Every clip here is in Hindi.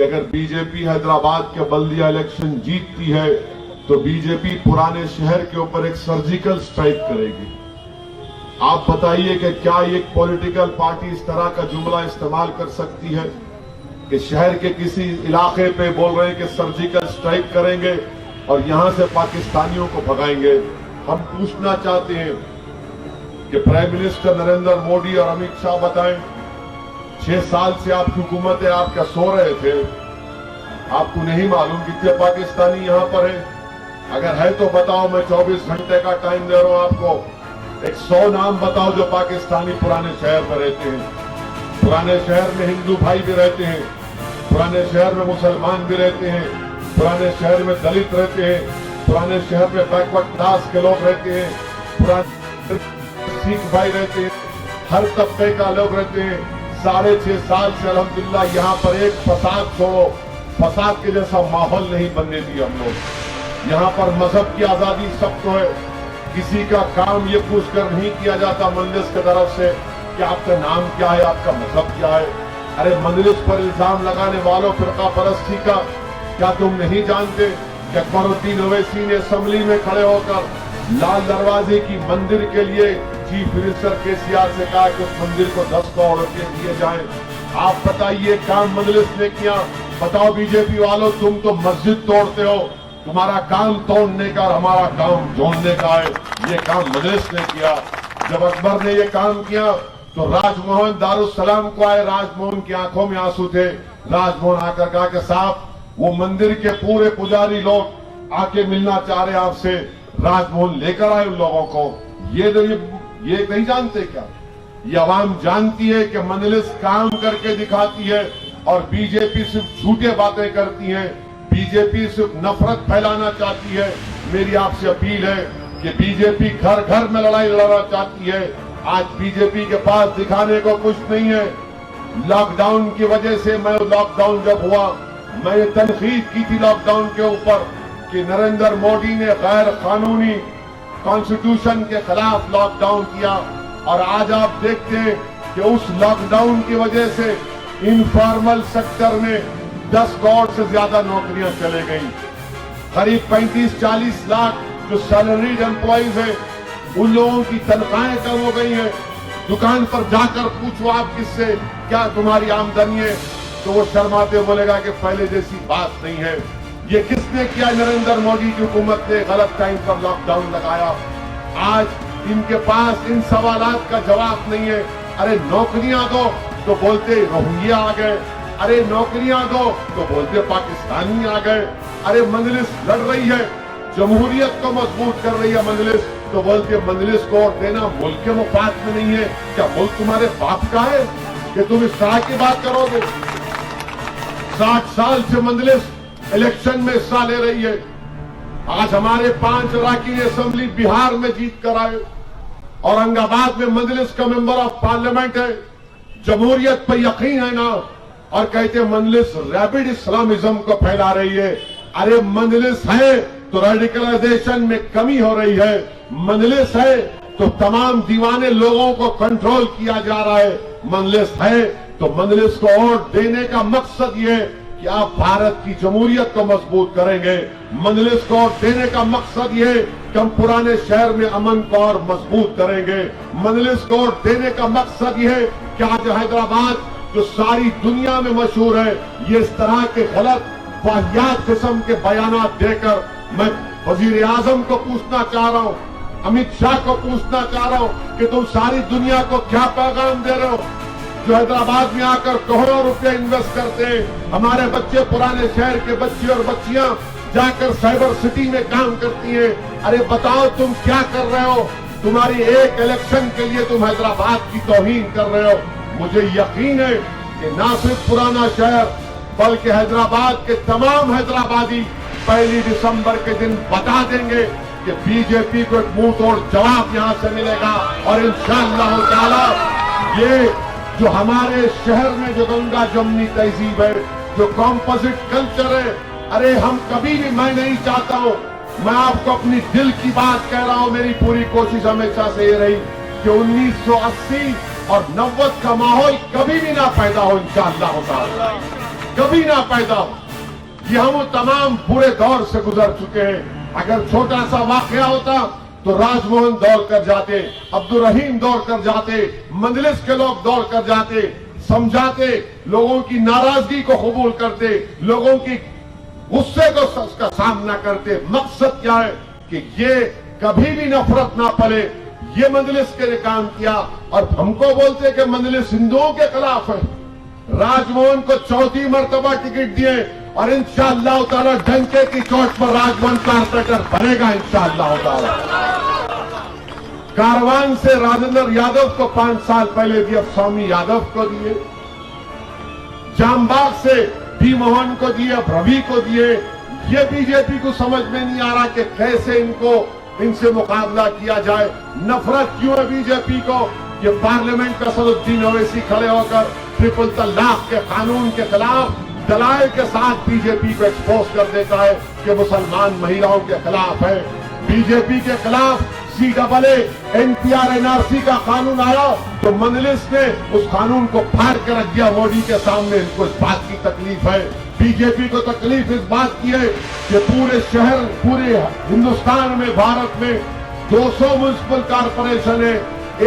कि अगर बीजेपी हैदराबाद के बल्दिया इलेक्शन जीतती है तो बीजेपी पुराने शहर के ऊपर एक सर्जिकल स्ट्राइक करेगी। आप बताइए कि क्या एक पॉलिटिकल पार्टी इस तरह का जुमला इस्तेमाल कर सकती है कि शहर के किसी इलाके पे बोल रहे हैं कि सर्जिकल स्ट्राइक करेंगे और यहां से पाकिस्तानियों को भगाएंगे। हम पूछना चाहते हैं कि प्राइम मिनिस्टर नरेंद्र मोदी और अमित शाह बताएं, 6 साल से आपकी हुकूमत है, आप क्या सो रहे थे? आपको नहीं मालूम कितने पाकिस्तानी यहां पर हैं? अगर है तो बताओ, मैं 24 घंटे का टाइम दे रहा हूं आपको। एक 100 नाम बताओ जो पाकिस्तानी पुराने शहर में रहते हैं। पुराने शहर में हिंदू भाई भी रहते हैं, पुराने शहर में मुसलमान भी रहते हैं, पुराने शहर में दलित रहते हैं, पुराने शहर में बैकवर्ड क्लास के लोग रहते हैं, पुराने सिख भाई रहते हैं, हर तबके का लोग रहते हैं। 6.5 साल से अल्हम्दुलिल्लाह यहाँ पर एक फसाद छोड़ो, फसाद के जैसा माहौल नहीं बनने दिया हम लोग। यहाँ पर मजहब की आजादी सबको है। किसी का काम ये पूछकर नहीं किया जाता मजलिस की तरफ से कि आपका नाम क्या है, आपका मजहब क्या है। अरे मजलिस पर इल्जाम लगाने वालों फिरका परस्ती का क्या तुम नहीं जानते कि अकबरुद्दीन ओवैसी ने असेंबली में खड़े होकर लाल दरवाजे की मंदिर के लिए चीफ मिनिस्टर केसीआर से कहा कि उस मंदिर को 10 करोड़ रुपए दिए जाएं। आप बताइए काम मजलिस ने किया? बताओ बीजेपी वालों, तुम तो मस्जिद तोड़ते हो, तुम्हारा काम तोड़ने का और हमारा काम जोड़ने का है। ये काम मजलिस ने किया। जब अकबर ने ये काम किया तो राजमोहन दारुसलाम को आए, राजमोहन की आंखों में आंसू थे। राजमोहन आकर कहा कि साहब वो मंदिर के पूरे पुजारी लोग आके मिलना चाह रहे आपसे। राजमोहन लेकर आए उन लोगों को। ये नहीं जानते क्या? ये आवाम जानती है कि मजलिस काम करके दिखाती है और बीजेपी सिर्फ झूठे बातें करती है। बीजेपी सिर्फ नफरत फैलाना चाहती है। मेरी आपसे अपील है कि बीजेपी घर घर में लड़ाई लड़ना चाहती है। आज बीजेपी के पास दिखाने को कुछ नहीं है। लॉकडाउन की वजह से लॉकडाउन जब हुआ, मैं ये तनकीद की थी लॉकडाउन के ऊपर कि नरेंद्र मोदी ने गैर कानूनी कॉन्स्टिट्यूशन के खिलाफ लॉकडाउन किया और आज आप देखते हैं कि उस लॉकडाउन की वजह से इनफॉर्मल सेक्टर में 10 करोड़ से ज्यादा नौकरियां चले गई। करीब 35-40 लाख जो सैलरीड एम्प्लॉइज हैं उन लोगों की तनख्वाहें कम हो गई हैं। दुकान पर जाकर पूछो आप किससे क्या तुम्हारी आमदनी है, तो वो शर्माते बोलेगा कि पहले जैसी बात नहीं है। ये किसने किया? नरेंद्र मोदी की हुकूमत ने गलत टाइम पर लॉकडाउन लगाया। आज इनके पास इन सवालात का जवाब नहीं है। अरे नौकरियां दो तो बोलते रोहिंग्या आ गए, अरे नौकरियां दो तो बोलते पाकिस्तानी आ गए। अरे मजलिस लड़ रही है, जमहूरियत को मजबूत कर रही है मजलिस, तो बोलते मजलिस को वोट देना मुल्क के मुफाद में नहीं है। क्या मुल्क तुम्हारे बाप का है कि तुम इस तरह की बात करोगे? 60 साल से मजलिस इलेक्शन में हिस्सा ले रही है। आज हमारे 5 अरकान असेंबली बिहार में जीत कर आए। औरंगाबाद में मजलिस का मेंबर ऑफ पार्लियामेंट है। जमहूरियत पर यकीन है ना, और कहते मजलिस रैपिड इस्लामिज्म को फैला रही है। अरे मजलिस है तो रेडिकलाइजेशन में कमी हो रही है। मजलिस है तो तमाम दीवाने लोगों को कंट्रोल किया जा रहा है। मजलिस है तो मजलिस को वोट देने का मकसद ये कि आप भारत की जमहूरियत को मजबूत करेंगे। मजलिस को वोट देने का मकसद ये कि हम पुराने शहर में अमन को और मजबूत करेंगे। मजलिस को वोट देने का मकसद ये है कि आज हैदराबाद जो सारी दुनिया में मशहूर है, ये इस तरह के गलत वाहियात किस्म के बयानात देकर मैं वजीर आजम को पूछना चाह रहा हूं, अमित शाह को पूछना चाह रहा हूं कि तुम सारी दुनिया को क्या पैगाम दे रहे हो? जो हैदराबाद में आकर करोड़ों रुपए इन्वेस्ट करते हैं, हमारे बच्चे, पुराने शहर के बच्चे और बच्चियां जाकर साइबर सिटी में काम करती हैं। अरे बताओ तुम क्या कर रहे हो? तुम्हारी एक इलेक्शन के लिए तुम हैदराबाद की तौहीन कर रहे हो। मुझे यकीन है कि ना सिर्फ पुराना शहर बल्कि हैदराबाद के तमाम हैदराबादी 1 दिसंबर के दिन बता देंगे कि बीजेपी को एक मुंह तोड़ जवाब यहां से मिलेगा। और इंशाअल्लाह ताला ये जो हमारे शहर में जो गंगा जमनी तहजीब है, जो कॉम्पोजिट कल्चर है, अरे हम कभी भी, मैं नहीं चाहता हूं, मैं आपको अपनी दिल की बात कह रहा हूं, मेरी पूरी कोशिश हमेशा से ये रही कि 1980 और 90 का माहौल कभी भी ना पैदा हो इंशाअल्लाह ताला। कभी ना पैदा हो। ये हम तमाम पूरे दौर से गुजर चुके हैं। अगर छोटा सा वाकया होता तो राजमोहन दौड़ कर जाते, अब्दुल रहीम दौड़ कर जाते, मजलिस के लोग दौड़ कर जाते, समझाते, लोगों की नाराजगी को कबूल करते, लोगों की गुस्से को का सामना करते। मकसद क्या है कि ये कभी भी नफरत ना पले, ये मजलिस के लिए काम किया। और हमको बोलते कि मजलिस हिंदुओं के खिलाफ है। राजमोहन को चौथी मर्तबा टिकट दिए और इंशाअल्लाह ताला डंके की चोट पर राजमोहन कारपेटर बनेगा इंशाअल्लाह ताला। कारवान से राजेंद्र यादव को 5 साल पहले दिए, स्वामी यादव को दिए। जामबाग से पी मोहन को दिए, रवि को दिए। ये बीजेपी को समझ में नहीं आ रहा कि कैसे इनसे मुकाबला किया जाए। नफरत क्यों है बीजेपी को? ये पार्लियामेंट का असदुद्दीन ओवैसी खड़े होकर ट्रिपल तलाक के कानून के खिलाफ दलाइल के साथ बीजेपी को एक्सपोज कर देता है कि मुसलमान महिलाओं के खिलाफ है। बीजेपी के खिलाफ CAA NPR NRC का कानून आया तो मजलिस ने उस कानून को फाड़ कर रख दिया मोदी के सामने। इनको इस बात की तकलीफ है। बीजेपी को तकलीफ इस बात की है कि पूरे शहर, पूरे हिंदुस्तान में, भारत में 200 म्युनिसिपल कॉर्पोरेशन है।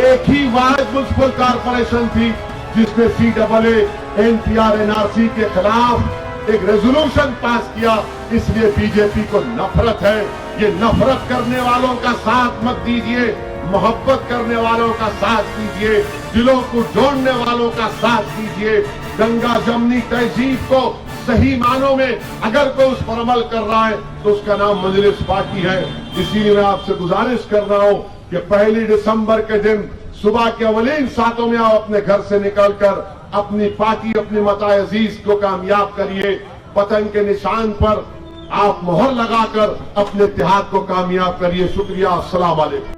एक ही वाहिद म्युनिसिपल कॉर्पोरेशन थी जिसने CAA NPR NRC के खिलाफ एक रेजोल्यूशन पास किया। इसलिए बीजेपी को नफरत है। ये नफरत करने वालों का साथ मत दीजिए, मोहब्बत करने वालों का साथ दीजिए, दिलों को जोड़ने वालों का साथ दीजिए। गंगा जमनी तहजीब को सही मानों में अगर कोई उस पर अमल कर रहा है तो उसका नाम मजलिस पार्टी है। इसीलिए मैं आपसे गुजारिश कर रहा हूं कि 1 दिसंबर के दिन सुबह के अवलीन सातों में आप अपने घर से निकलकर अपनी पार्टी, अपनी मताए अजीज को कामयाब करिए। पतंग के निशान पर आप मोहर लगाकर अपने इत्तेहाद को कामयाब करिए। शुक्रिया। अस्सलाम वालेकुम।